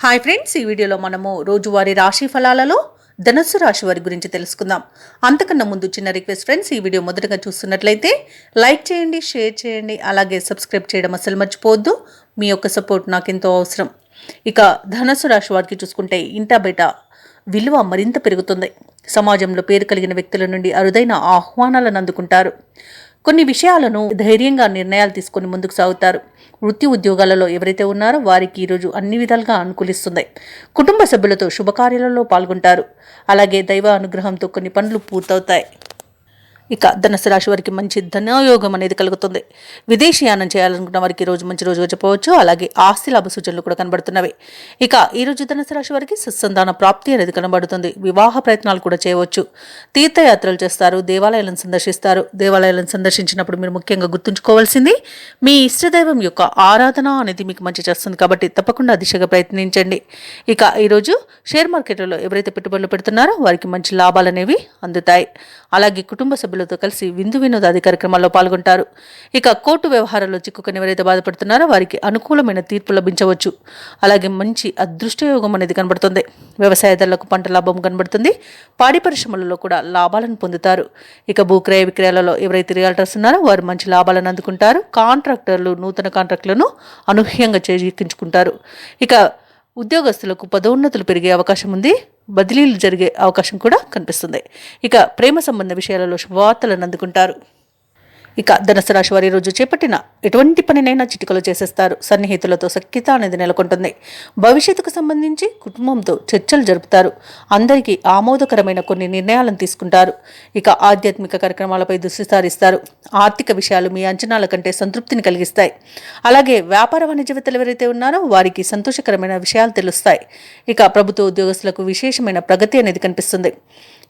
Hi friends, ఈ వీడియోలో మనము రోజువారీ రాశి ఫలాలలో ధనుస్సు రాశి వారి గురించి తెలుసుకుందాం. అంతకన్నా ముందు చిన్న రిక్వెస్ట్ ఫ్రెండ్స్, ఈ వీడియో మొదటగా చూస్తున్నట్లయితే లైక్ చేయండి, షేర్ చేయండి, అలాగే సబ్స్క్రైబ్ చేయడం అసలు మర్చిపోవద్దు. మీ యొక్క సపోర్ట్ నాకు ఎంతో అవసరం. ఇక ధనుస్సు రాశి వారికి చూసుకుంటే ఇంటా బయట విలువ మరింత పెరుగుతుంది. సమాజంలో పేరు కలిగిన వ్యక్తుల నుండి అరుదైన ఆహ్వానాలను అందుకుంటారు. కొన్ని విషయాలను ధైర్యంగా నిర్ణయాలు తీసుకొని ముందుకు సాగుతారు. వృత్తి ఉద్యోగాలలో ఎవరైతే ఉన్నారో వారికి ఈరోజు అన్ని విధాలుగా అనుకూలిస్తుంది. కుటుంబ సభ్యులతో శుభకార్యాలలో పాల్గొంటారు. అలాగే దైవ అనుగ్రహంతో కొన్ని పనులు పూర్తవుతాయి. ఇక ధనుసు రాశి వారికి మంచి ధనయోగం అనేది కలుగుతుంది. విదేశీయానం చేయాలనుకున్న వారికి ఈ రోజు మంచి రోజుగా చెప్పవచ్చు. అలాగే ఆస్తి లాభ సూచనలు కూడా కనబడుతున్నవి. ఇక ఈ రోజు ధనుసు రాశి వారికి సుసంతాన ప్రాప్తి అనేది కనబడుతుంది. వివాహ ప్రయత్నాలు కూడా చేయవచ్చు. తీర్థయాత్రలు చేస్తారు, దేవాలయాలను సందర్శిస్తారు. దేవాలయాలను సందర్శించినప్పుడు మీరు ముఖ్యంగా గుర్తుంచుకోవాల్సింది మీ ఇష్టదైవం యొక్క ఆరాధన అనేది మీకు మంచి చేస్తుంది. కాబట్టి తప్పకుండా దిశగా ప్రయత్నించండి. ఇక ఈరోజు షేర్ మార్కెట్లలో ఎవరైతే పెట్టుబడులు పెడుతున్నారో వారికి మంచి లాభాలు అనేవి అందుతాయి. అలాగే కుటుంబ సభ్యులతో కలిసి విందు వినోదాది కార్యక్రమాల్లో పాల్గొంటారు. ఇక కోర్టు వ్యవహారాల్లో చిక్కుకొని ఎవరైతే బాధపడుతున్నారో వారికి అనుకూలమైన తీర్పు లభించవచ్చు. అలాగే మంచి అదృష్టయోగం అనేది కనబడుతుంది. వ్యవసాయదారులకు పంట లాభం కనబడుతుంది. పాడి పరిశ్రమలలో కూడా లాభాలను పొందుతారు. ఇక భూక్రయ విక్రయాలలో ఎవరైతే రియల్టర్స్ ఉన్నారో వారు మంచి లాభాలను అందుకుంటారు. కాంట్రాక్టర్లు నూతన కాంట్రాక్టులను అనూహ్యంగా చేజిక్కించుకుంటారు. ఇక ఉద్యోగస్తులకు పదోన్నతులు పెరిగే అవకాశం ఉంది. బదిలీలు జరిగే అవకాశం కూడా కనిపిస్తుంది. ఇక ప్రేమ సంబంధ విషయాలలో శుభవార్తలను అందుకుంటారు. ఇక ధనుసు రాశి వారి రోజు చేపట్టిన ఎటువంటి పనినైనా చిటికలో చేసేస్తారు. సన్నిహితులతో సఖ్యత అనేది నెలకొంటుంది. భవిష్యత్తుకు సంబంధించి కుటుంబంతో చర్చలు జరుపుతారు. అందరికీ ఆమోదకరమైన కొన్ని నిర్ణయాలను తీసుకుంటారు. ఇక ఆధ్యాత్మిక కార్యక్రమాలపై దృష్టి సారిస్తారు. ఆర్థిక విషయాలు మీ అంచనాల కంటే సంతృప్తిని కలిగిస్తాయి. అలాగే వ్యాపార వాణిజ్యవేత్తలు ఎవరైతే ఉన్నారో వారికి సంతోషకరమైన విషయాలు తెలుస్తాయి. ఇక ప్రభుత్వ ఉద్యోగస్తులకు విశేషమైన ప్రగతి అనేది కనిపిస్తుంది.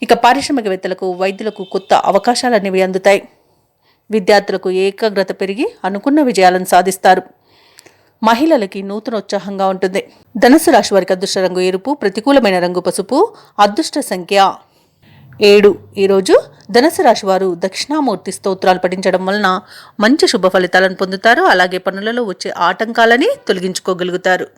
ఇక పారిశ్రామికవేత్తలకు వైద్యులకు కొత్త అవకాశాలు అనేవి అందుతాయి. విద్యార్థులకు ఏకాగ్రత పెరిగి అనుకున్న విజయాలను సాధిస్తారు. మహిళలకి నూతన ఉత్సాహంగా ఉంటుంది. ధనుసు రాశి వారికి అదృష్ట రంగు ఎరుపు, ప్రతికూలమైన రంగు పసుపు, అదృష్ట సంఖ్య 7. ఈరోజు ధనుసు రాశి వారు దక్షిణామూర్తి స్తోత్రాలు పఠించడం వలన మంచి శుభ ఫలితాలను పొందుతారు. అలాగే పనులలో వచ్చే ఆటంకాలని తొలగించుకోగలుగుతారు.